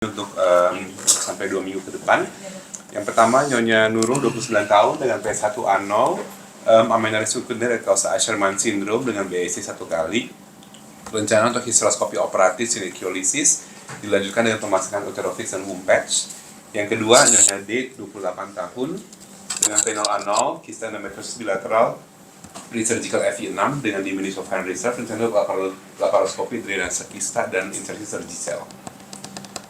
untuk sampai 2 minggu ke depan. Yang pertama, Nyonya Nurul 29 tahun dengan P1A0, amenorrhea sekunder causa Asherman syndrome dengan BAC 1 kali. Rencana untuk hysteroscopy operatif sinekliolisis dilanjutkan dengan pemasangan uterofix dan womb patch. Yang kedua, Nyonya D 28 tahun dengan P0A0, kista endometriosis bilateral pre-surgical FI6 dengan diminished ovarian reserve, rencana laparoskopi drainase kista dan insersi surgical.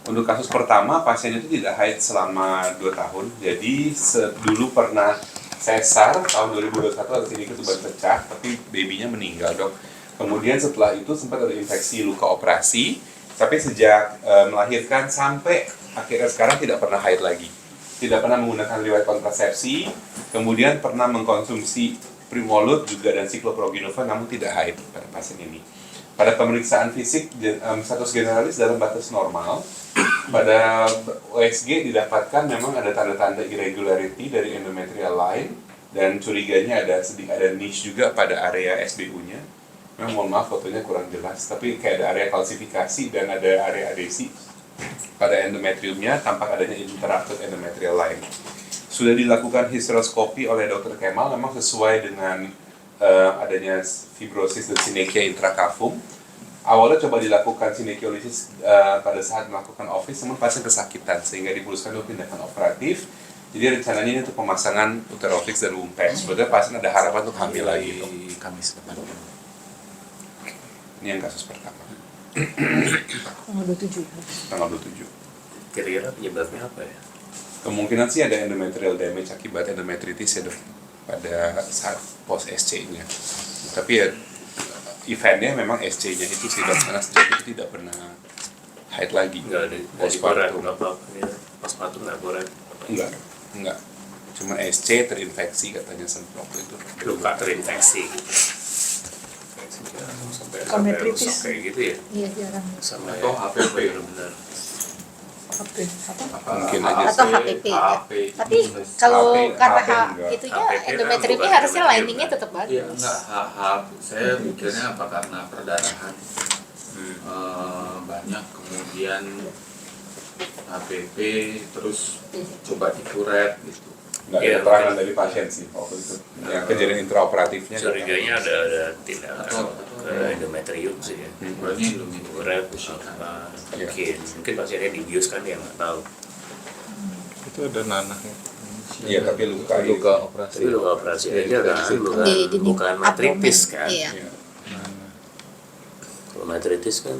Untuk kasus pertama, pasiennya itu tidak haid selama 2 tahun. Jadi dulu pernah sesar tahun 2021 atau ini ketuban pecah, tapi babynya meninggal, dok. Kemudian setelah itu sempat ada infeksi luka operasi, tapi sejak melahirkan sampai akhirnya sekarang tidak pernah haid lagi. Tidak pernah menggunakan riwayat kontrasepsi, kemudian pernah mengkonsumsi Primolut juga dan sikloproginofen, namun tidak haid pada pasien ini. Pada pemeriksaan fisik, status generalis dalam batas normal. Pada USG didapatkan memang ada tanda-tanda irregularity dari endometrial line dan curiganya ada niche juga pada area SBU-nya. Memang mohon maaf fotonya kurang jelas, tapi kayak ada area kalsifikasi dan ada area adesi. Pada endometriumnya tampak adanya interrupted endometrial line. Sudah dilakukan hysteroskopi oleh Dr. Kemal, memang sesuai dengan adanya fibrosis dan sinechia intracavum. Awalnya coba dilakukan sinekliolisis pada saat melakukan office, namun pasien kesakitan sehingga diputuskan untuk tindakan operatif. Jadi rencananya ini untuk pemasangan uterofix dan womb patch. Sebetulnya pasien ada harapan untuk hamil lagi dong. Kamis depan. Ini yang kasus pertama. Tanggal 27. Tanggal 27. Kira-kira penyebabnya apa ya? Kemungkinan sih ada endometrial damage akibat endometritis ya dok, pada saat post SC-nya. Tapi ya eventnya memang SC-nya itu sih dok, karena sejak itu tidak pernah haid lagi. Enggak ada postpartum, nggak apa-apa ya. Postpartum nggak boleh. Enggak. Cuma SC terinfeksi katanya waktu itu. Luka terinfeksi. Sampai rusak kayak gitu ya. Iya, jarang. Sama atau HPP benar. HP apa? Mungkin aja Atau sih. HPP ya. Tapi kalau kata itunya HPP endometriumnya bukan harusnya endometrium, liningnya kan? tetap bagus. Iya, enggak, saya mikirnya apa karena perdarahan banyak, kemudian HPP, terus coba dikuret gitu. Nggak ada keterangan dari pasien sih waktu itu. Yang kejadian intraoperatifnya. Curiganya ada tindakan endometrium sih ya. Berarti endometrium. Kuret, mungkin pasiennya dibius kan dia nggak tahu. Itu ada nanahnya. Iya, tapi luka operasi. Tapi luka operasi aja kan, bukan matritis kan. Iya. Kalau matritis kan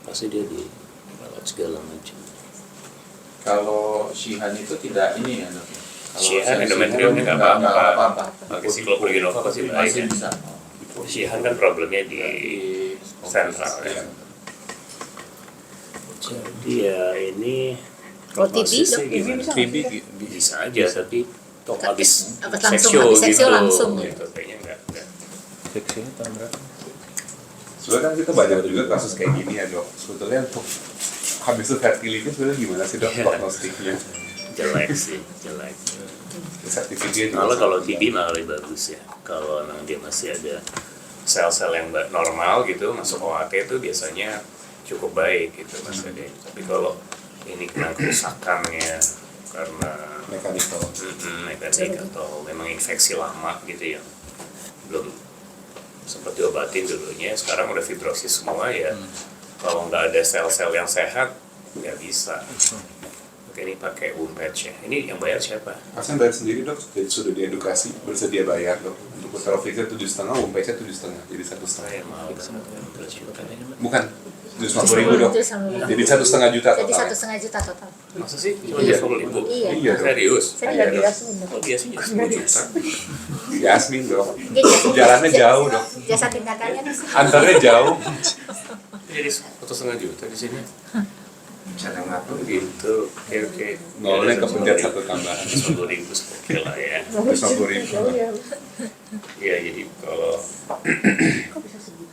pasti dia dirawat segala macam. Kalau Shihan itu tidak ini ya dok. Shihan endometriumnya nggak apa-apa. Pakai sikloprogenova pasti baik masih kan. bisa. Shihan kan problemnya di sentral ya. Jadi ya ini Kalau TB, prosesnya dok, TB gimana? bisa TB bisa aja, tapi kok habis Habis langsung, seksio habis seksio gitu, langsung. gitu. Kayaknya enggak. Seksinya tahun berapa? Sebenarnya kan kita banyak juga kasus kayak gini ya dok. Sebetulnya untuk habis itu fertility sebenarnya gimana sih dok prognostiknya? Jelek sih, jelek. Sertifikatnya juga. Kalau TB malah lebih bagus ya. Kalau memang dia masih ada sel-sel yang normal gitu masuk OAT itu biasanya cukup baik gitu maksudnya. Tapi kalau ini kena kerusakannya karena mekanikal. mekanik atau memang infeksi lama gitu yang belum sempat diobatin dulunya, sekarang udah fibrosis semua ya. Kalau nggak ada sel-sel yang sehat nggak bisa. Oke, ini pakai womb patch ya. Ini yang bayar siapa? Pasien bayar sendiri dok, jadi sudah diedukasi, bersedia bayar dok. Untuk uterofixnya 7,5, womb patchnya 7,5, jadi 1,5. Saya mau Bukan, 750.000 dok. Jadi 1,5 juta Jadi total. 1,5 juta total. masa sih? Cuma Iya. 20.000? Iya. Iya dok. Serius? Saya Iya, nggak dok. biasa bener. Oh biasanya 10 juta? Yasmin dok. Iya, Jalannya jauh dok. Jasa tindakannya nih. Antarnya jauh. Jadi 1,5 juta di sini? Cara ngatur Gitu, oke. Nolnya kepencet 1 tambahan. 10.000 oke lah ya. 150.000. Ya jadi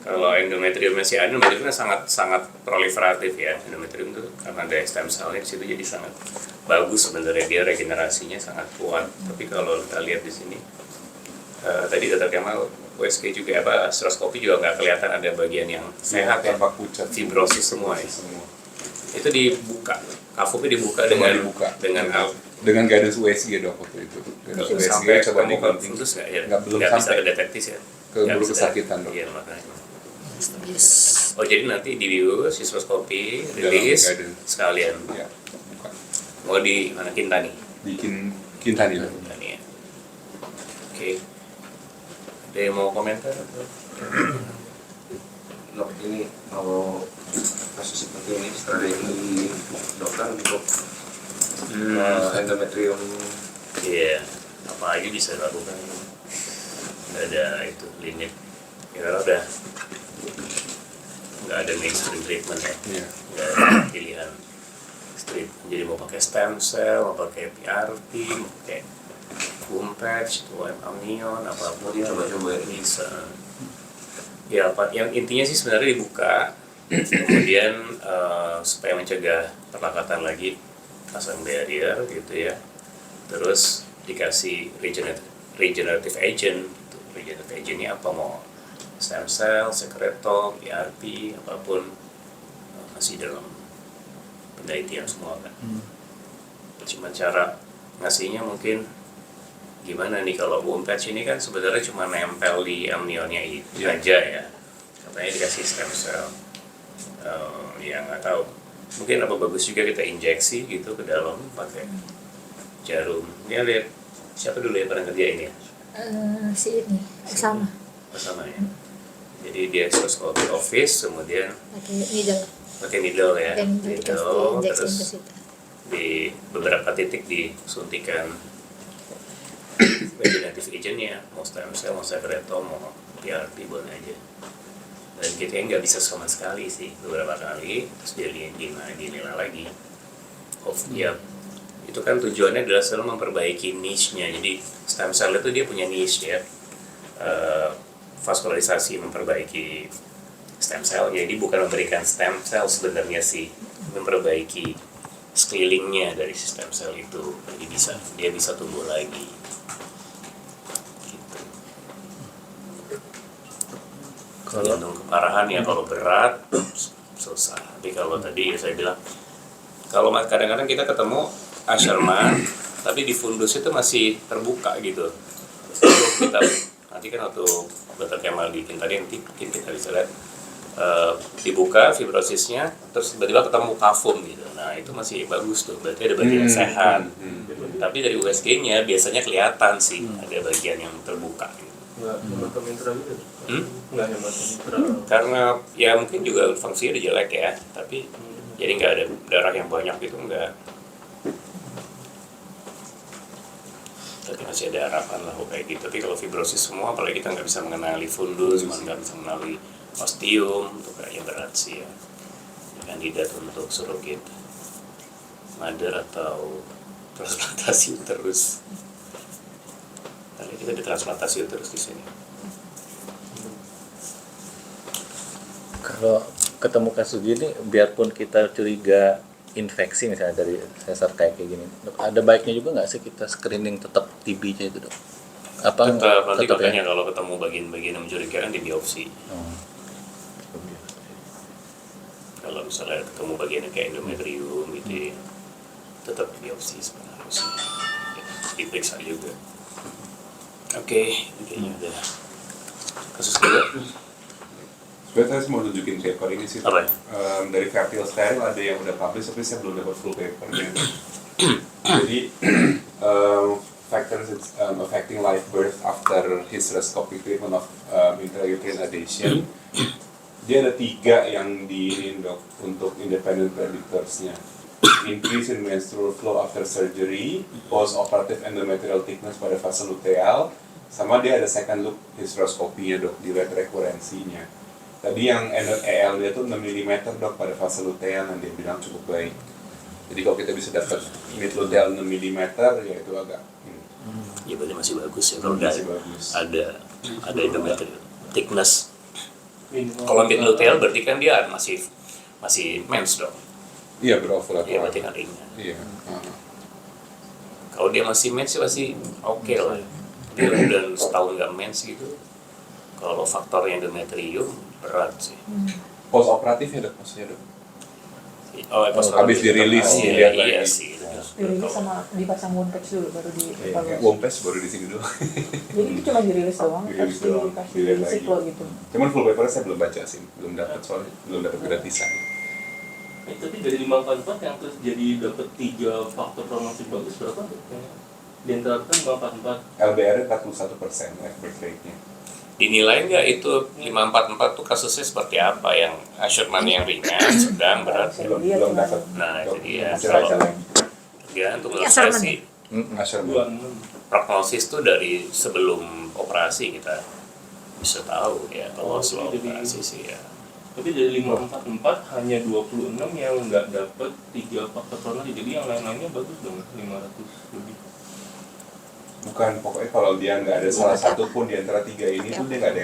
kalau endometrium masih ada, endometrium sangat proliferatif ya. Endometrium itu karena ada stem cellnya di situ jadi sangat bagus sebenarnya, dia regenerasinya sangat kuat. Tapi kalau kita lihat di sini tadi Dr. Kemal USG juga hysteroskopi juga nggak kelihatan ada bagian yang sehat ya. Tampak pucat. Fibrosis semua ya. Semua. Itu dibuka, kafumnya dibuka Coba dengan dibuka. dengan Dengan guidance USG dok waktu itu. Guidance USG sampai coba kamu ke digunting. fundus nggak ya? Nggak, belum Nggak bisa sampai. kedetektif ya? Ke Nggak bulu bisa kesakitan, dok. Iya makanya. Yes. Oh jadi nanti di bius, histoskopi, Dalam rilis guidance. sekalian. Ya, bukan. Mau di mana Kintani? Bikin Kintani dok. Kintani ya. Oke. Ada yang mau komentar? Atau? Dok, ini kalau kasus seperti ini strategi dokter untuk endometrium Iya. Apa aja bisa dilakukan? Nggak ada itu limit. Ya kalau udah nggak ada mainstream treatment ya. Iya. Nggak ada pilihan strip. Jadi mau pakai stem cell, mau pakai PRP, mau pakai boom patch, OM amnion, apapun Coba-coba ya. bisa. Ya, yang intinya sih sebenarnya dibuka, kemudian supaya mencegah perlakatan lagi, pasang barrier gitu ya. Terus dikasih regenerative agent. Regenerative agent ini apa, mau stem cell, secretome, PRP, apapun masih dalam penelitian semua kan. Cuma cara ngasihnya mungkin gimana nih, kalau boom patch ini kan sebenarnya cuma nempel di amnionnya itu aja ya. Katanya dikasih stem cell. Ya nggak tahu. Mungkin apa bagus juga kita injeksi gitu ke dalam pakai jarum. Ini lihat siapa dulu yang pernah kerjain ya? Si ini sama Bersama ya. Jadi dia histoskopi office, kemudian pakai needle pakai needle ya. dan Needle, injeksi ke terus situ. di beberapa titik disuntikan regenerative agentnya, mau stem cell, mau secretome, mau PRP, boleh aja. Dan kita nggak bisa sama sekali sih, beberapa kali, terus dia dinilai lagi. Ya, itu kan tujuannya adalah selalu memperbaiki niche-nya. Jadi stem cell itu dia punya niche ya, vaskularisasi memperbaiki stem cell. Jadi bukan memberikan stem cell sebenarnya sih, memperbaiki sekelilingnya dari stem cell itu. Jadi dia bisa tumbuh lagi. Tergantung keparahan ya, kalau berat susah. Tapi kalau tadi ya saya bilang, kalau kadang-kadang kita ketemu Asherman tapi di fundus itu masih terbuka gitu. Lalu kita nanti kan waktu Dr. Kemal bikin tadi, nanti mungkin kita bisa lihat dibuka fibrosisnya, terus tiba-tiba ketemu kafum gitu. Nah itu masih bagus tuh, berarti ada bagian yang sehat. Tapi dari USG-nya biasanya kelihatan sih ada bagian yang terbuka gitu. nggak hematometra gitu. Nggak hematometra. Karena ya mungkin juga fungsinya udah jelek ya, tapi jadi nggak ada darah yang banyak gitu, nggak. Tapi masih ada harapan lah kayak gitu. Tapi kalau fibrosis semua, apalagi kita nggak bisa mengenali fundus, nggak bisa mengenali osteum, itu kayaknya berat sih ya. Kandidat untuk surrogate mother atau transplantasi uterus. Kali kita ditransplantasi uterus di sini. Kalau ketemu kasus gini, biarpun kita curiga infeksi misalnya dari sesar kayak gini, dok, ada baiknya juga nggak sih kita screening tetap TB-nya itu, dok? Apa Tetap, nanti tetap katanya ya? kalau ketemu bagian-bagian yang mencurigakan di biopsi. Kalau misalnya ketemu bagian yang kayak endometrium gitu ya, tetap biopsi sebenarnya sih. Diperiksa juga. Oke, kayaknya udah kasus kedua. Sebenarnya saya mau tunjukin paper ini sih. Apa ya? Dari Fertile Steril ada yang udah publish, tapi saya belum dapat full papernya. Jadi factors affecting live birth after hysteroscopic treatment of intrauterine adhesion. Dia ada 3 yang di dok untuk independent predictorsnya. Increase in menstrual flow after surgery, post-operative endometrial thickness pada fase luteal, sama dia ada second look hysteroscopy-nya dok, dilihat rekurensinya. Tadi yang EL dia tuh 6 mm dok pada fase luteal, dan dia bilang cukup baik. Jadi kalau kita bisa dapat mid luteal 6 mm, ya itu agak Ya berarti masih bagus ya kalau udah masih bagus. ada endometrial thickness. Kalau mid luteal berarti kan dia masih mens dong. Iya berovulat. Iya berarti kan ringan. Iya. Kalau dia masih mens sih pasti oke lah. Dia udah setahun nggak mens gitu. Kalau faktor endometrium berat sih. Post operatif ya dok, maksudnya dok. Oh, pas habis dirilis, iya, dilihat iya lagi. sih. Dirilis sama dipasang Womplex dulu baru dievaluasi. Wompes baru di sini dulu. Jadi itu cuma dirilis doang, Dirilis terus doang, dikasih dilihat lagi. siklo gitu. Cuman full paper saya belum baca sih, belum dapat soalnya, belum dapat gratisan. Tapi dari 544 yang terus jadi dapat 3 faktor promosi bagus berapa tuh? Di antara kan 544. LBR 41% live birth rate-nya. Dinilai nggak itu 544 tuh kasusnya seperti apa, yang Asherman yang ringan, sedang, berat? Belum dapat. Nah, itu dia. Masih Kalau rancang. ya untuk Ini menurut saya Asherman sih Asherman. 26. prognosis tuh dari sebelum operasi kita bisa tahu ya kalau sebelum jadi- operasi sih ya. Tapi dari 544 hanya 26 yang nggak dapat 3 faktor promosi. Jadi yang lain-lainnya bagus dong, 500 lebih. Bukan, pokoknya kalau dia nggak ada salah satu pun di antara 3 ini tuh dia nggak ada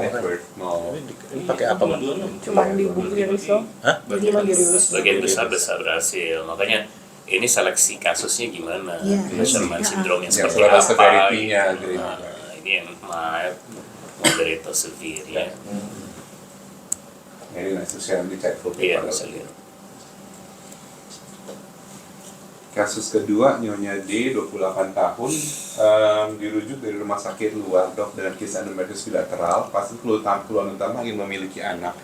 live birth. No. Ini pakai apa, Bang? 26. Cuma di buku dirilis doang. Hah? Cuma dirilis. Sebagian besar berhasil, makanya ini seleksi kasusnya gimana, Iya. Asherman syndrome yang Yang seperti seberapa apa severity-nya, gitu. gitu. Nah, ini yang mild, moderate atau severe ya. Jadi nah, saya dicek full Iya, paper. bisa lihat. Kasus kedua, Nyonya D, 28 tahun, dirujuk dari rumah sakit luar dok dengan kisah endometriosis bilateral. Pasien keluhan utama ingin memiliki anak.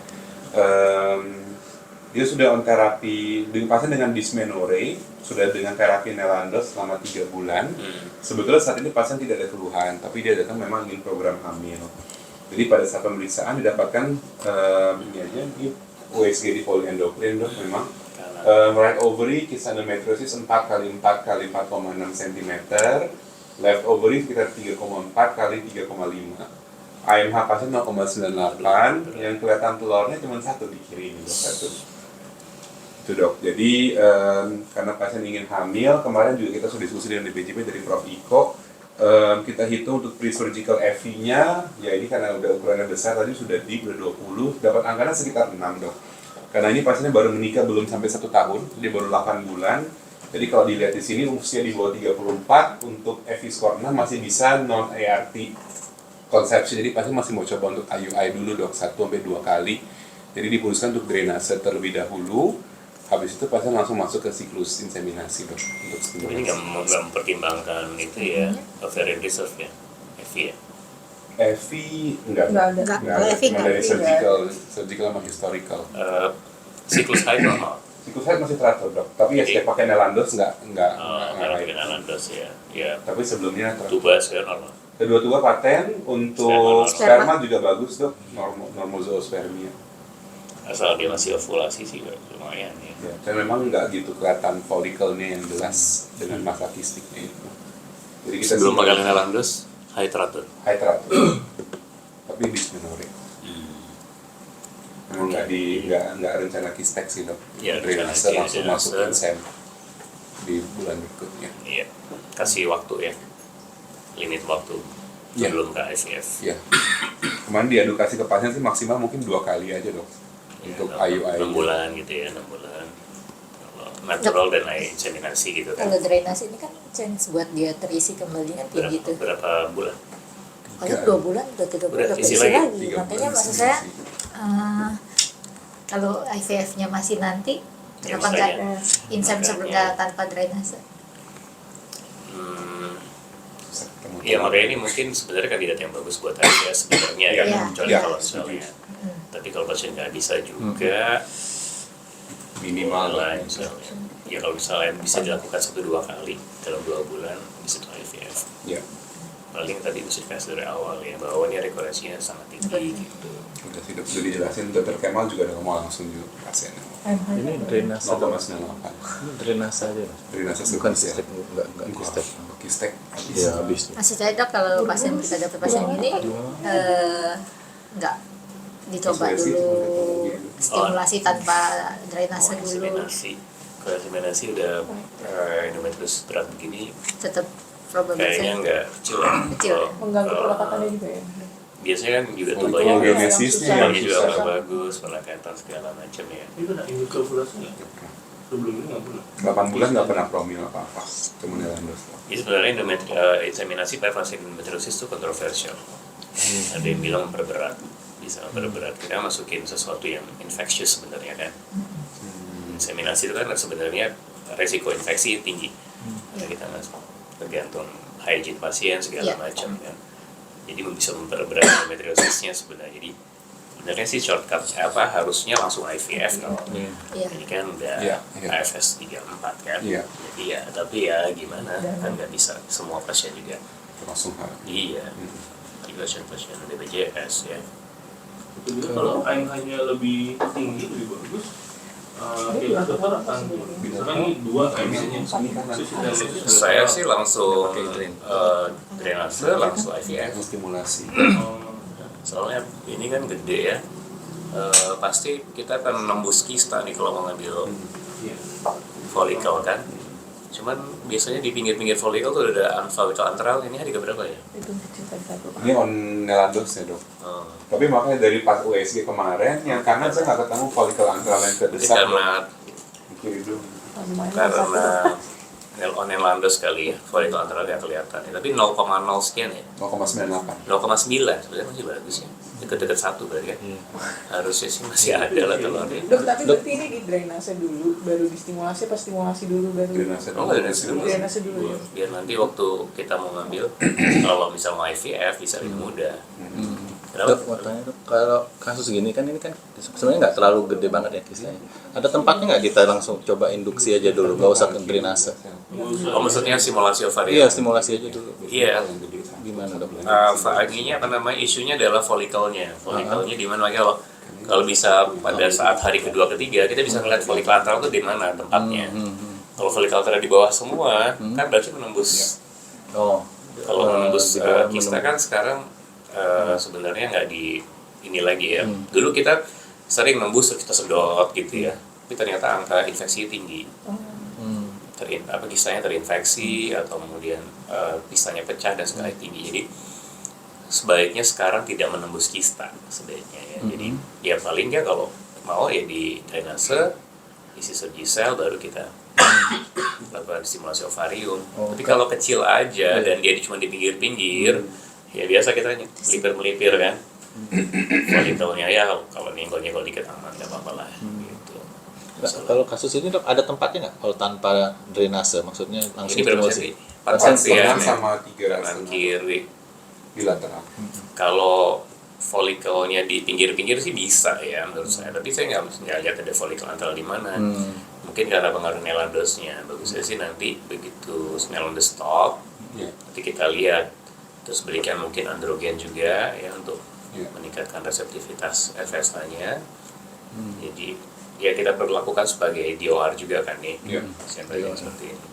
Dia sudah on terapi, pasien dengan dysmenorrhea, sudah dengan terapi Nelandos selama 3 bulan. Sebetulnya saat ini pasien tidak ada keluhan, tapi dia datang memang ingin program hamil. Jadi pada saat pemeriksaan didapatkan ini aja, ini USG di poliendokrin dok memang. Right ovary kisah endometriosis 4 x 4 x 4,6 cm, left ovary sekitar 3,4 x 3,5. AMH pasien 0,98, yang kelihatan telurnya cuma 1 di kiri ini dok, 1. Itu dok. Jadi karena pasien ingin hamil, kemarin juga kita sudah diskusi dengan DPJP dari Prof. Iko. Kita hitung untuk pre-surgical FV-nya, ya ini karena udah ukurannya besar tadi sudah deep, udah 20, dapat angkanya sekitar 6 dok. Karena ini pasiennya baru menikah belum sampai 1 tahun, dia baru 8 bulan. Jadi kalau dilihat di sini usia di bawah 34 untuk FV score 6 masih bisa non ART konsepsi. Jadi pasien masih mau coba untuk IUI dulu dok 1-2 kali. Jadi diputuskan untuk drainase terlebih dahulu. Habis itu pasien langsung masuk ke siklus inseminasi dok untuk Tapi ini nggak mempertimbangkan itu ya, ovarian reserve ya, FV ya. FV enggak Nggak ada. Nggak, kalau FV cuma nggak. dari surgical sama historical. Siklus haid normal. Siklus haid masih teratur dok, tapi ya setiap pakai Nelandos enggak Karena haid. dengan Anandos ya, ya Tapi sebelumnya teratur. tuba saya normal. Kedua-dua paten untuk Sperma. sperma juga bagus dok, normozoospermia. Asal dia masih ovulasi sih lumayan ya. Ya, dan memang nggak gitu kelihatan folikelnya yang jelas dengan masa kistiknya itu. Jadi kita Sebelum sih pakai Anandos, haid teratur. haid teratur, tapi dysmenorrhea. Memang nggak rencana kistek sih dok. Ya, Drainase rencana langsung drainase. masuk insem di bulan berikutnya. Iya, kasih waktu ya, limit waktu Iya. sebelum ke IVF. Ya, kemarin diedukasi ke pasien sih maksimal mungkin 2 kali aja dok untuk IUI. 6 bulan gitu ya, 6 bulan. Kalau natural dan inseminasi gitu kan. Kalau drainase ini kan chance buat dia terisi kembali kan tinggi tuh. Berapa bulan? Kalau 2 bulan atau 3 bulan Udah udah isi terisi lagi. lagi. 3 Makanya bulan maksud isi. saya kalau IVF-nya masih nanti, Ya, kenapa nggak makanya. insem Makanya. sebelumnya tanpa drainase? Bisa ketemu Ya tulang. makanya ini mungkin sebenarnya kandidat yang bagus buat IVF sebenarnya ya, Iya. kecuali Iya. kalau misalnya. Tapi kalau pasien nggak bisa juga, minimal lah misalnya. Ya kalau misalnya bisa dilakukan 1-2 kali dalam 2 bulan, bisa itu IVF. ya Paling tadi bisa dikasih dari awal ya, bahwa ini rekoresinya sangat tinggi gitu. udah tidak sudah dijelasin dokter Kemal juga udah ngomong langsung juga ke pasiennya. Ini drainase. 0,98 Ini drainase aja, Mas. drainase Bukan subis ya. kistek, enggak kistek. Kistek Ya, habis. Maksud saya dok, kalau pasien kita dapat pasien ini nggak dicoba Konsultasi, dulu gitu. stimulasi tanpa drainase dulu, Inseminasi. Kalau inseminasi udah endometriosis berat begini, tetap problem kayaknya nggak kecil ya. Kecil. Kalau- Mengganggu kalau- pernapasannya juga ya. biasanya kan juga Kalau tumbanya genesisnya yang tumbanya juga susah. nggak bagus, pelekatan segala macam ya. Itu udah induk kalkulasi nggak? Sebelum ini nggak pernah. 8 bulan nggak pernah promil apa-apa, cuma Nelandos. Jadi sebenarnya inseminasi pada pasien endometriosis itu kontroversial. Ada yang bilang memperberat, bisa memperberat. Kita masukin sesuatu yang infectious sebenarnya kan. inseminasi itu kan sebenarnya resiko infeksi tinggi. Ya, kita masuk tergantung hygiene pasien segala Iya. macam kan. Jadi bisa memperberat endometriosisnya sebenarnya. Jadi sebenarnya sih shortcut harusnya langsung IVF kalau Iya. ini kan udah Iya, iya. AFS 34 kan. Iya. Jadi ya tapi ya gimana kan nggak bisa semua pasien juga. langsung hal. Iya. Juga pasien BPJS ya. Jadi kalau AMH-nya lebih tinggi lebih bagus, kita dokter akan misalkan ini 2 AMH-nya Saya sih langsung drainase, langsung IVF. Stimulasi. Soalnya ini kan gede ya. Pasti kita akan nembus kista nih kalau mau ngambil folikel kan. Cuman biasanya di pinggir-pinggir folikel tuh ada folikel antral, ini hari keberapa ya? Itu kecil tadi satu. Ini on Nelandos ya dok. Oh. Tapi makanya dari pas USG kemarin, yang kanan saya nggak ketemu folikel antral yang Jadi terdesak. karena Kiri dulu. Lumayan on Landos kali ya, folikel antral nggak kelihatan. Tapi 0,0 sekian ya. 0,98. 0,9 sebenarnya masih bagus ya. Dekat-dekat 1 berarti kan. Harusnya sih masih ada lah telurnya. Dok, tapi berarti ini di drainase dulu, baru distimulasi, pas stimulasi dulu baru Drainase Oh, nggak drainase dulu. drainase dulu ya. Biar nanti waktu kita mau ngambil, kalau misal mau IVF bisa lebih mudah. Kenapa? Dok, mau tanya dok, kalau kasus gini kan ini kan sebenarnya nggak terlalu gede banget ya kisahnya. Ada tempatnya nggak kita langsung coba induksi aja dulu, nggak usah ke drainase? Oh maksudnya simulasi ovarian? Iya, stimulasi aja dulu. Iya. Gimana dok? VAG-nya apa namanya, isunya adalah folikelnya. Folikelnya di mana? Makanya kalau bisa pada saat hari kedua ketiga kita bisa ngeliat folikel antral itu di mana tempatnya. Kalau folikel antral di bawah semua kan berarti menembus. Oh, Kalau menembus di bawah kista menembus. kan sekarang sebenarnya nggak di ini lagi ya. Dulu kita sering nembus terus kita sedot gitu ya. Tapi ternyata angka infeksi tinggi. Kistanya terinfeksi atau kemudian kistanya pecah dan sekali tinggi. Jadi sebaiknya sekarang tidak menembus kista sebaiknya ya. Jadi ya paling nggak kalau mau ya di drainase, isi Surgicel baru kita lakukan stimulasi ovarium. Tapi kalau kecil aja dan dia cuma di pinggir-pinggir, ya biasa kita melipir-melipir kan. Folikelnya ya kalau nyenggol-nyenggol dikit aman, nggak apa-apa lah. Gitu. Nah, kalau kasus ini dok, ada tempatnya nggak? Kalau tanpa drainase, maksudnya langsung Ini berapa stimulasi? sih? 4 pasien Kanan sama 3 kanan kiri. bilateral. Kalau folikelnya di pinggir-pinggir sih bisa ya menurut saya. Tapi saya nggak lihat ada folikel antral di mana. Mungkin karena pengaruh Nelandosnya. Bagusnya sih nanti begitu Nelandos stop, Iya. nanti kita lihat. Terus berikan mungkin androgen juga ya untuk Iya. meningkatkan reseptivitas FSH-nya. Jadi ya kita perlu lakukan sebagai DOR juga kan nih. Iya. Sampai seperti ini.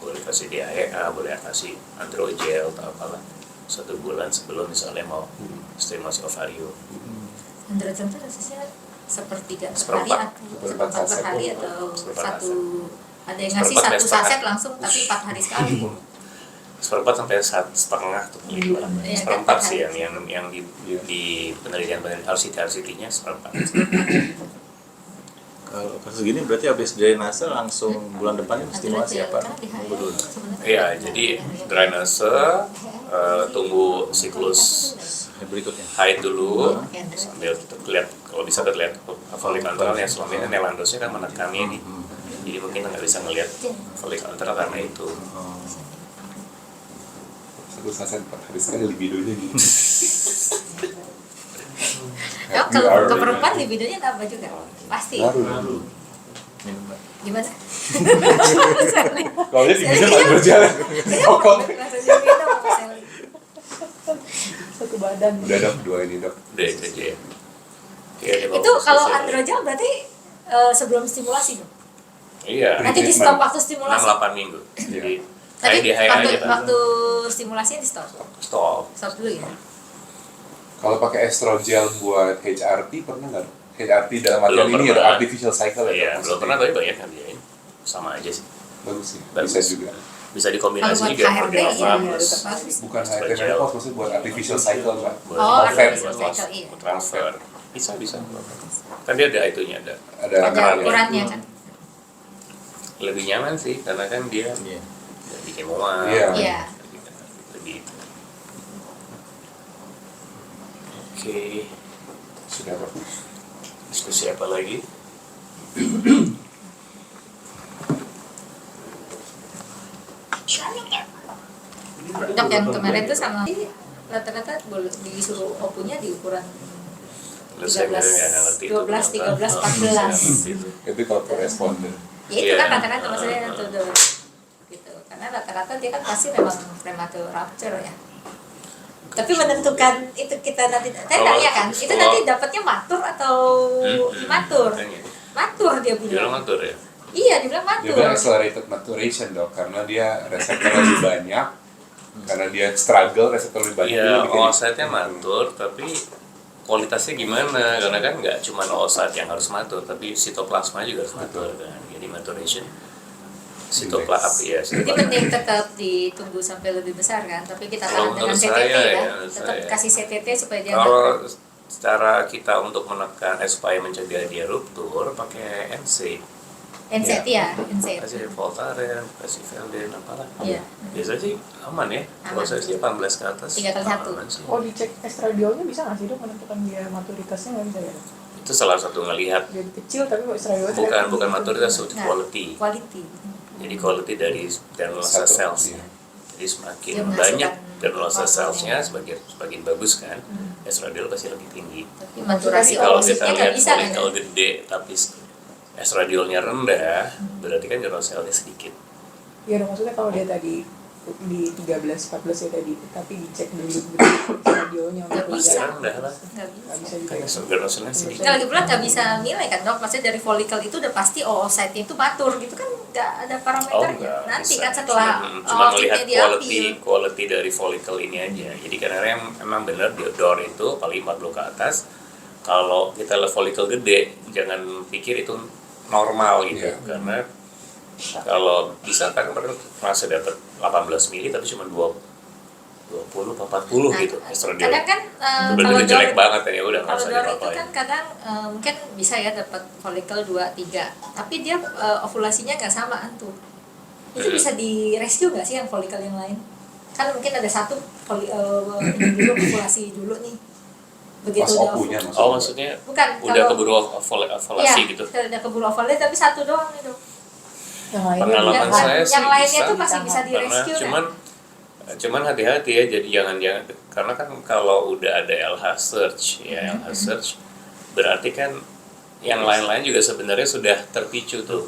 Boleh kasih DHEA, boleh kasih androgel atau apalah 1 bulan sebelum misalnya mau stimulasi ovarium. Androgen itu dosisnya sepertiga per hari Seperempat. atau Seperempat seperempat per saset. hari atau Seperempat satu, ada yang ngasih Seperempat 1 setengah. saset langsung tapi 4 hari sekali. 1/4 sampai 1,5 tuh. Iya, 1/4 kan, sih per hari. yang di penelitian RCT-nya 1/4. Kalau kasus gini berarti habis drainase langsung bulan depan stimulasi apa? Karena di hari Nunggu dulu. sebenarnya Iya, jadi drainase, tunggu siklus Yang berikutnya. haid dulu sambil lihat kalau bisa terlihat folikel antralnya. Selama ini Nelandosnya kan menekannya nih, jadi mungkin nggak bisa ngelihat folikel antral karena itu. Satu saset 4 hari sekali libidonya gitu. Ya, kalau ke perempuan libidonya tambah juga pasti. Baru. Minum Mbak. Gimana? Kalau dia libido malah berjalan. Pokok. Satu badan. Udah dok 2 ini dok. Udah itu aja ya. Oke, Itu bagus. kalau androgel berarti sebelum stimulasi dong. Iya. Nanti di stop waktu stimulasi. 6-8 minggu. Jadi Tapi kayak di HI waktu, aja kan. waktu stimulasinya di stop. Stop. Stop dulu ya. Kalau pakai estrogel buat HRT pernah nggak? Dok? HRT dalam artian Belum ini ada pernah. artificial cycle ya? Iya, Dok, belum maksudnya? pernah tapi banyak yang diain. Sama aja sih. Bagus sih. Bagus. Bisa juga. Bisa Kalau dikombinasi buat juga HRT model iya, bagus. tetap bagus. Bukan HRT Estrogel. menopause, maksudnya buat artificial cycle pak. Buat Oh, transfer, artificial buat cycle, iya. transfer. Bisa. Kan dia ada itunya ada. Ada Ada akarnya. ukurannya kan. Lebih nyaman sih karena kan dia Iya. nggak bikin mual. Iya. Iya. Lebih. Oke, Sudah pak. diskusi apa lagi? Dok yang kemarin tuh sama rata-rata disuruh opunya di ukuran Lu saya nggak ngerti 12, 13, 14. Itu kalau koresponden. Ya itu Iya. kan rata-rata maksudnya tuh gitu. Karena rata-rata dia kan pasti memang premature rupture ya. Tapi menentukan itu kita nanti, saya tanya kan, itu kalau- nanti dapatnya matur atau imatur? Matur dia Dia bilang. ngatur ya. Iya, dia bilang Dia matur. bilang accelerated maturation dok, karena dia reseptor lebih banyak, karena dia struggle reseptor lebih banyak. dia Iya, lebih kayak oocyte-nya matur, tapi kualitasnya gimana? Karena kan nggak cuma oocyte yang harus matur, tapi sitoplasma juga harus matur kan. Jadi maturation sitoplasma ya. Jadi penting tetap ditunggu sampai lebih besar kan, tapi kita Kalau tahan dengan menurut CTT saya, kan, ya, menurut tetap saya. kasih CTT supaya dia Kalau nggak secara kita untuk menekan supaya mencegah dia ruptur pakai NC, NSAID ya, NSAID. kasih Voltaren, kasih Velden apalah. Iya. Biasanya sih aman ya. Kalau Aman. saya sih 18 ke atas. 3 kali 1. aman sih. Oh, dicek estradiolnya bisa nggak sih dok menentukan dia maturitasnya nggak bisa ya? Itu salah satu ngelihat Jadi kecil tapi kok estradiolnya bukan maturitas, quality. Quality. Jadi quality dari granulosa Satu, cells. iya. Jadi semakin Dia menghasilkan banyak granulosa hormon cellsnya yang- semakin bagus kan, estradiol pasti lebih tinggi. Tapi maturasi Jadi kalau opositnya kita nggak lihat bisa kan? folikel gede tapi estradiolnya rendah, berarti kan granuloselnya sedikit. Ya dok, maksudnya kalau dia tadi di 13, 14 ya tadi, tapi dicek dulu estradiolnya Nggak untuk bisa. lihat. Rendah lah. Nggak bisa. Nggak bisa juga. Kan granuloselnya sedikit. Nah, lagi pula nggak bisa nilai kan dok, maksudnya dari folikel itu udah pasti oocyte itu matur gitu kan, nggak ada Oh parameternya. enggak, Nanti bisa. kan setelah Cuma melihat oocyte-nya quality dari folikel ini aja. Jadi karena yang emang benar di door itu paling 40 ke atas. Kalau kita lihat folikel gede, jangan pikir itu normal gitu, Iya. karena kalau bisa kan merasa dapat 18 mili tapi cuma 20 atau 40 Nah, gitu estradiol. kadang kan Itu kalau benar jelek door- banget kan, ya udah nggak kalau usah door itu diapa-apain. kan kadang mungkin bisa ya dapat folikel 2, 3, tapi dia ovulasinya nggak samaan tuh. Itu bisa di rescue nggak sih yang folikel yang lain? Kan mungkin ada satu ini dulu ovulasi dulu nih. Begitu Pas udah opunya Oh maksudnya bukan udah kalau- keburu ovulasi gitu. Iya, udah keburu ovulasi tapi satu doang itu. Yang lainnya Pengalaman Yang, bisa. saya sih yang lainnya bisa. tuh masih bisa di Karena rescue kan? cuman hati-hati ya, jadi jangan karena kan kalau udah ada LH search ya, LH search berarti kan yang lain-lain juga sebenarnya sudah terpicu tuh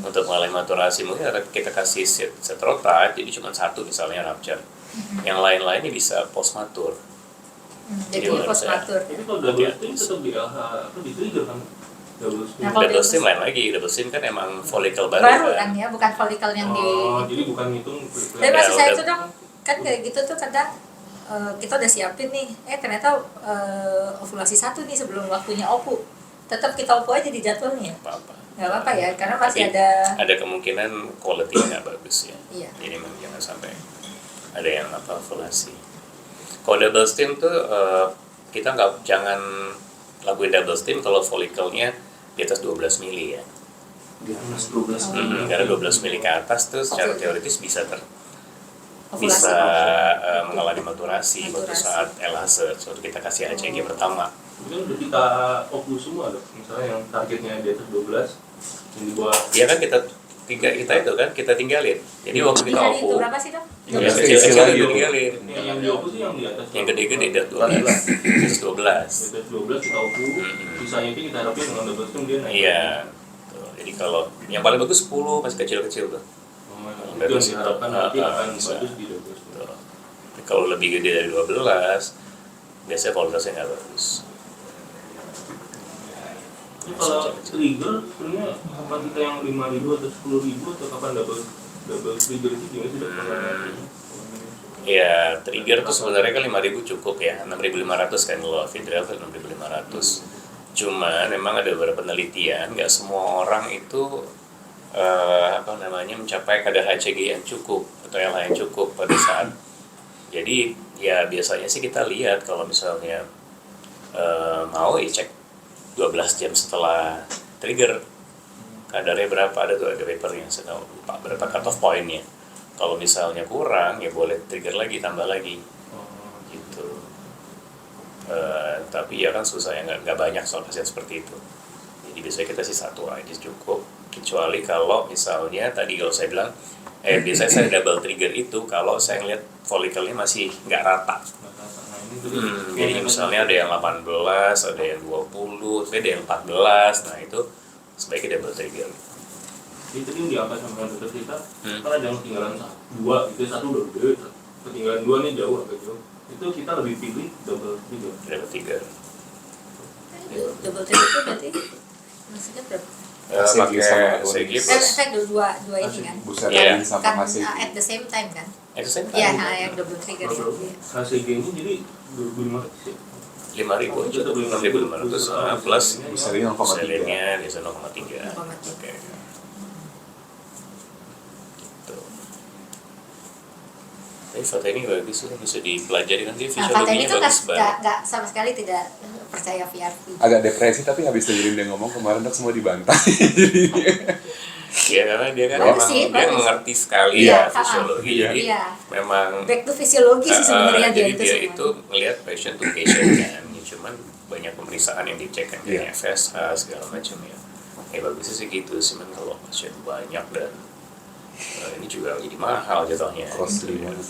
untuk mulai maturasi. Mungkin kita kasih setrotype jadi cuma satu misalnya rupture, yang lain-lainnya bisa postmatur. Jadi Jadi post matur. Tapi kalau double stream tetap di LH apa di trigger kan? Double stream. Nah, kalau Double double stream lain lagi, double stream kan emang folikel Baru baru kan ya, bukan folikel yang di. Oh, jadi bukan ngitung Tapi Ya, maksud saya udah. itu dong, kan kayak gitu tuh kadang kita udah siapin nih, ternyata ovulasi 1 nih sebelum waktunya opu. Tetap kita opu aja di jadwalnya. apa-apa. Nggak apa-apa ya, karena masih Tapi ada. kemungkinan quality-nya nggak bagus ya. Iya. Jadi memang jangan sampai ada yang ovulasi. Kalau double stem tuh kita jangan lakuin double stem kalau folikelnya di atas 12 mili ya. di atas 12 Karena 12 mili ke atas tuh secara Oke. teoritis bisa Ovulasi. bisa mengalami maturasi waktu Maturasi. saat LH search, waktu kita kasih HCG pertama. Mungkin udah kita oku semua dok, misalnya yang targetnya di atas 12 yang di bawah Iya kan kita kita tinggalin. Jadi waktu kita Tinggal itu opu, berapa sih dok? yang Iya, kecil-kecil istilah itu gitu. tinggalin. yang di oku sih yang di atas Yang gede-gede di atas 12. Di atas 12. di atas 12 kita oku, sisanya itu kita harapin dengan double stream dia naik. Iya. Tuh, jadi kalau yang paling bagus 10 masih kecil-kecil tuh. Itu yang diharapkan nanti akan bisa. bagus di double stream. Tuh. Tapi kalau lebih gede dari 12, biasanya kualitasnya nggak bagus. Ini kalau trigger sebenarnya kapan kita yang 5.000 atau 10.000 atau kapan double trigger itu gimana sih dok? Ya, trigger tuh sebenarnya kan 5.000 cukup ya, 6.500 kan kalau Vidrial kan 6.500. Cuman memang ada beberapa penelitian, nggak semua orang itu mencapai kadar HCG yang cukup atau yang lain cukup pada saat. Jadi ya biasanya sih kita lihat kalau misalnya mau ya cek 12 jam setelah trigger kadarnya berapa, ada tuh ada papernya, saya tahu lupa berapa cutoff pointnya. Kalau misalnya kurang ya boleh trigger lagi, tambah lagi gitu. Tapi ya kan susah ya, nggak banyak soal pasien seperti itu. Jadi biasanya kita sih satu aja cukup. Kecuali kalau misalnya tadi kalau saya bilang biasanya saya double trigger itu kalau saya ngeliat folikelnya masih nggak rata. Jadi misalnya ada yang 18, ada yang 20, ada yang 14, nah itu sebaiknya double trigger. Itu yang diangkat sama dokter kita, kan ada yang ketinggalan 2, itu 1 udah gede, ketinggalan 2 nih jauh agak jauh. Itu kita lebih pilih double trigger. Double trigger. Double trigger itu berarti maksudnya berapa? HCG sama Pakai CG agonis. plus Kan dua ini kan? Buserelin Iya. sama Kan HCG. at the same time kan? exercise Iya, yang double trigger Kalau itu. HCG ini jadi 2.500 ya. 5.000 aja, 6.500 plus Buserelin 0,3. selinnya biasa 0,3. 0,3. Oke. Gitu. Tapi Fata ini bagus sih, bisa dipelajari nanti Nah, Fateni fisiologinya itu bagus banget. nggak sama sekali tidak percaya VRP. Agak depresi tapi habis dengerin dia ngomong kemarin dok semua dibantai. Iya karena dia kan Bagus memang sih, dia bagus. mengerti sekali Iya, ya fisiologi, iya. jadi Iya. memang Back to fisiologi sih sebenarnya dia jadi itu dia semua. itu ngelihat patient to patient kan, ya, cuman banyak pemeriksaan yang dicek kan kayak Iya. FSH segala macam ya. Bagusnya sih gitu, cuman kalau pasien banyak dan ini juga jadi mahal jatuhnya. Costly gitu ya. banget.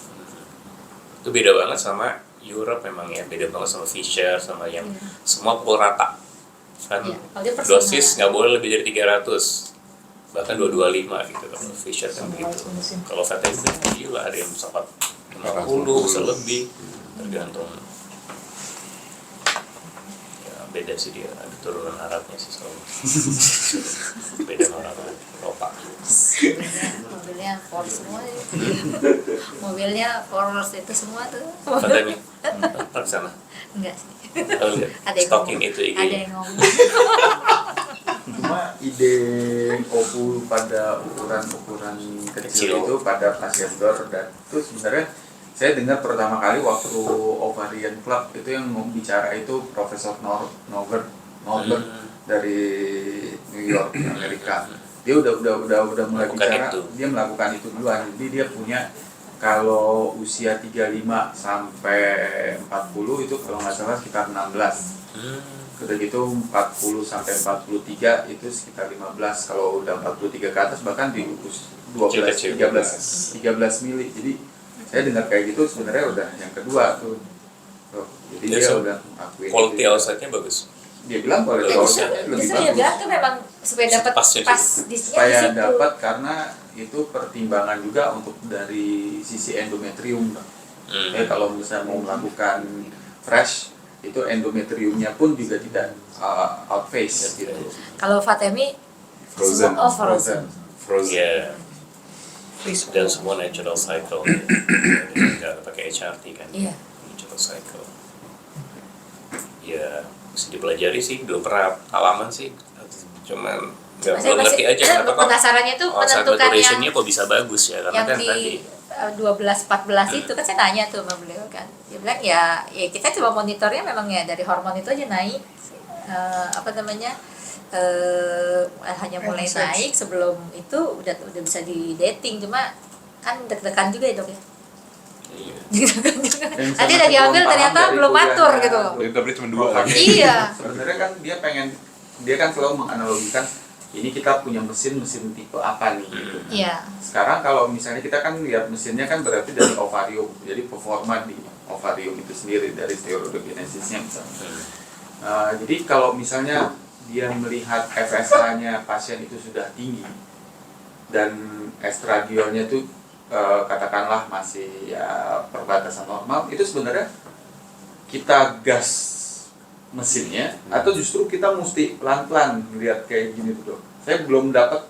Itu beda banget sama Europe memang ya, beda banget sama Fisher sama yang Iya. semua pukul rata kan. Iya, kalau dia personal. Dosis nggak boleh lebih dari 300, bahkan 225 gitu kalau Fisher kan begitu. Kalau Fatah itu gila, ada yang sempat 50 bisa lebih tergantung. Ya beda sih dia, ada turunan Arabnya sih selalu. Beda sama orang Eropa. Mobilnya Ford semua ya. Mobilnya Ford itu semua tuh. Fatah nih, tak sana. Enggak sih. Kalau lihat Ada yang stalking ngomong. itu Ada IG-nya. yang ngomong. Cuma ide OPU pada ukuran kecil Kecil. itu pada pasien GERD, dan itu sebenarnya saya dengar pertama kali waktu Ovarian Club itu yang mau bicara itu Profesor Norbert dari New York Amerika. Dia udah mulai Melakukan bicara, itu. dia melakukan itu duluan. Jadi dia punya kalau usia 35 sampai 40 itu kalau nggak salah sekitar 16. Udah gitu 40 sampai 43 itu sekitar 15. Kalau udah 43 ke atas bahkan di 12 Kecil-kecil. 13 mili. Jadi saya dengar kayak gitu sebenarnya udah yang kedua tuh. Jadi Ya, dia so, udah akui quality itu. outside-nya bagus. Dia bilang Ya, quality justru outside lebih dia bagus. bilang tuh memang supaya dapat Pasnya pas juga. di situ. Supaya dapat, karena itu pertimbangan juga untuk dari sisi endometrium. Kalau misalnya mau melakukan fresh itu endometriumnya pun juga tidak outface gitu. Kalau Fatemi Frozen. semua frozen. Ya, dan semua natural cycle. Nggak pakai HRT kan. Iya. Natural cycle. Ya, bisa dipelajari sih, belum pernah pengalaman sih. Cuman nggak Saya belum ngerti masih aja kenapa kok penasarannya tuh outside menentukan yang maturation-nya kok bisa bagus ya, karena yang kan di tadi 12-14 itu kan saya tanya tuh sama beliau kan, dia bilang ya kita coba monitornya memang ya dari hormon itu aja naik, apa namanya, hanya mulai naik, sebelum itu udah bisa di dating, cuma kan deg-degan juga ya dok ya. iya. Deg-degan juga. Dan Nanti sama udah diambil sebelum ternyata paham dari belum matur kuliahnya. gitu loh. Jadi tapi cuma 2 lagi. Iya. Sebenarnya kan dia kan selalu menganalogikan ini kita punya mesin tipe apa nih gitu. Iya. Sekarang kalau misalnya kita kan lihat mesinnya kan berarti dari ovarium, jadi performa di ovarium itu sendiri dari steroidogenesisnya misalnya. Jadi kalau misalnya dia melihat FSH-nya pasien itu sudah tinggi dan estradiolnya tuh katakanlah masih ya perbatasan normal, itu sebenarnya kita gas mesinnya atau justru kita mesti pelan-pelan melihat kayak gini tuh dok. Saya belum dapat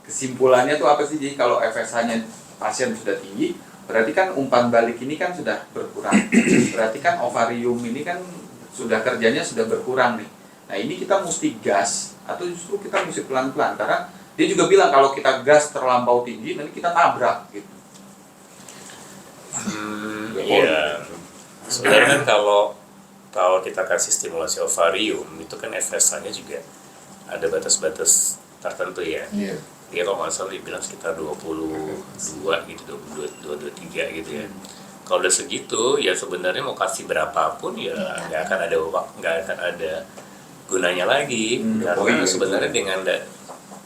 kesimpulannya tuh apa sih. Jadi kalau FSH-nya pasien sudah tinggi, berarti kan umpan balik ini kan sudah berkurang. Berarti kan ovarium ini kan sudah kerjanya sudah berkurang nih. Nah ini kita mesti gas atau justru kita mesti pelan-pelan, karena dia juga bilang kalau kita gas terlampau tinggi nanti kita tabrak gitu. Iya. Sebenarnya kan kalau kita kasih stimulasi ovarium itu kan FSH-nya juga ada batas-batas tertentu ya. Iya. Dia kalau nggak salah dibilang sekitar 22 gitu, 23 gitu ya. Kalau udah segitu ya sebenarnya mau kasih berapapun ya nggak akan ada gunanya lagi, karena poin, sebenarnya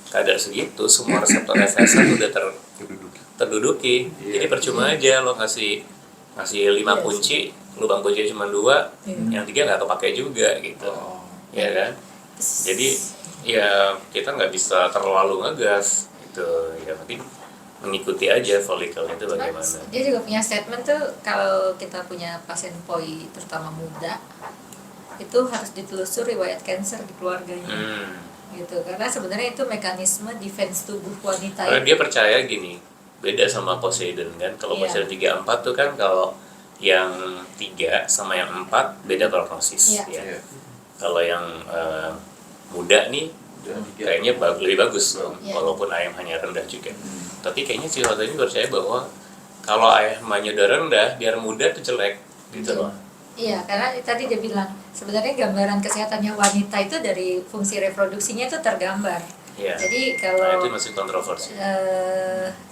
kadar segitu semua reseptor FSH udah terduduki. Jadi percuma aja lo ngasih 5 kunci, lubang kunci cuma 2, yang 3 nggak kepake juga gitu, ya kan? Jadi ya kita nggak bisa terlalu ngegas gitu, ya penting mengikuti aja follicle itu bagaimana. Dia juga punya statement tuh, kalau kita punya pasien POI terutama muda itu harus ditelusur riwayat kanker di keluarganya. Gitu, karena sebenarnya itu mekanisme defense tubuh wanita. Karena dia percaya gini, beda sama Poseidon kan. Kalau Poseidon 3-4 tuh kan, kalau yang 3 sama yang 4 beda prognosis ya. Kalau yang muda nih kayaknya lebih bagus walaupun AMH-nya rendah juga. Tapi kayaknya si Hoto ini percaya bahwa kalau AMH-nya udah rendah, biar muda tuh jelek gitu loh. Iya, karena tadi dia bilang sebenarnya gambaran kesehatannya wanita itu dari fungsi reproduksinya itu tergambar. Iya. Jadi Nah, kalau itu masih kontroversi.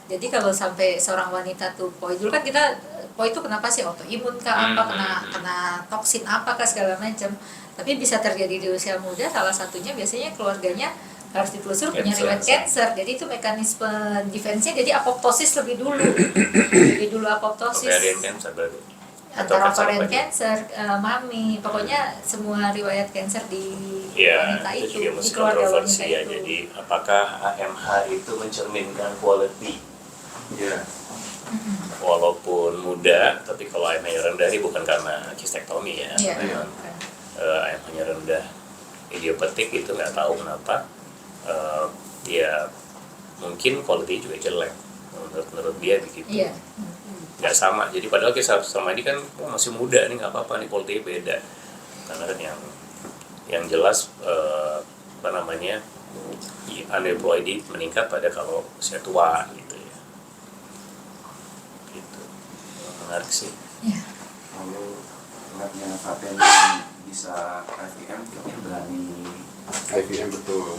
jadi kalau sampai seorang wanita tuh POI, dulu kan kita POI itu kenapa sih, autoimun kah, apa kena toksin apa kah segala macam. Tapi bisa terjadi di usia muda, salah satunya biasanya keluarganya harus ditelusur punya riwayat cancer. Jadi itu mekanisme defense-nya, jadi apoptosis lebih dulu. Lebih dulu apoptosis. Ovarian cancer berarti. Antara ovarian cancer, mami, pokoknya semua riwayat cancer di wanita itu itu, juga di masih keluarga kontroversi wanita ya. itu. Jadi apakah AMH itu mencerminkan quality? Ya. Walaupun muda, tapi kalau AMH-nya rendah ini bukan karena cistektomi ya. Iya. Memang AMH-nya rendah idiopatik itu nggak tahu kenapa. Ya mungkin quality juga jelek menurut dia begitu. Iya. Nggak sama. Jadi padahal kita sama ini kan masih muda nih, nggak apa-apa nih, quality beda. Karena kan yang jelas aneuploidy meningkat pada kalau usia tua gitu ya. Gitu. Menarik sih. Iya. Lalu labnya Faten yang bisa IVM berani IVM betul.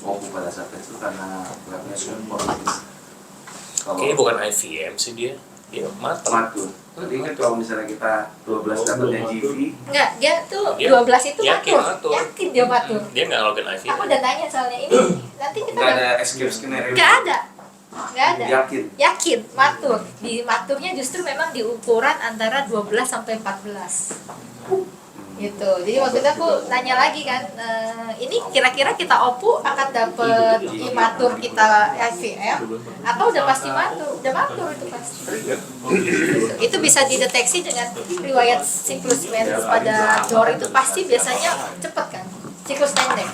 fokus pada saat itu karena labnya support. Kayaknya bukan IVM sih dia matur. Jadi kan kalau misalnya kita 12 dapatnya GV, Enggak, dia tuh Dia 12 itu yakin matur. Yakin dia matur. Dia nggak ngelakuin IVM. Aku udah tanya soalnya ini, nanti kita nggak ada escape scenario. Nggak ada. Yakin. Yakin, matur. Di maturnya justru memang di ukuran antara 12 sampai 14. Gitu. Jadi waktu itu aku nanya lagi kan, ini kira-kira kita OPU akan dapet imatur kita IVM atau udah pasti matur? Udah matur itu pasti. Itu bisa dideteksi dengan riwayat siklus mens pada jor itu pasti biasanya cepet kan, siklus pendek.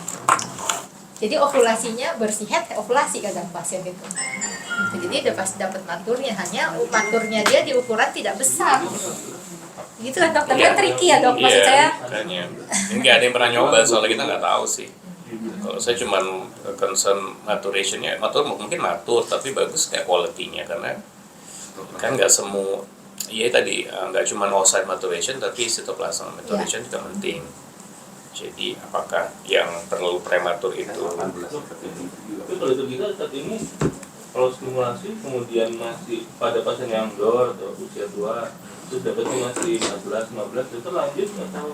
Jadi ovulasinya bersih, ovulasi kadang pasien itu. Jadi udah pasti dapat maturnya, hanya maturnya dia di ukuran tidak besar. Gitu kan dok, tapi kan tricky ya dok, maksud saya. Makanya ini nggak ada yang pernah nyoba, soalnya kita nggak tahu sih. Kalau saya cuma concern maturationnya, mungkin matur, tapi bagus kayak quality-nya, karena kan nggak semua, iya tadi nggak cuma oocyte maturation, tapi cytoplasma maturation juga penting. Jadi apakah yang perlu prematur itu? Tapi kalau itu kita saat ini, kalau stimulasi kemudian masih pada pasien yang dor atau usia tua, terus dapetnya masih 14, 15, itu lanjut atau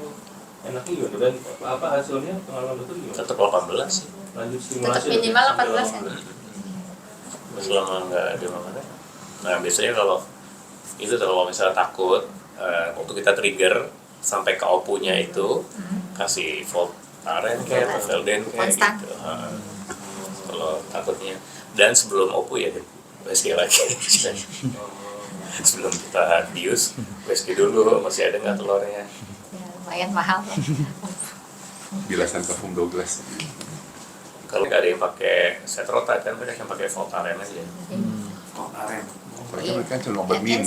enaknya gimana? Dan apa hasilnya, pengalaman dokter gimana? Tetap 18 sih. Lanjut stimulasi Tetap minimal 14 kan? Selama nggak ada makanya. Nah biasanya kalau itu kalau misalnya takut, waktu kita trigger sampai ke OPU-nya itu, kasih Voltaren kayak atau Velden kayak Konstan. gitu. Kalau takutnya, dan sebelum OPU ya WSG lagi. Sebelum kita bius, WSG dulu, masih ada nggak telurnya? Ya, lumayan mahal. Bilasan kafum 12. Kalau nggak ada yang pakai setrotat kan, mereka yang pakai Voltaren aja. Aren. Mereka kan cuma bermin.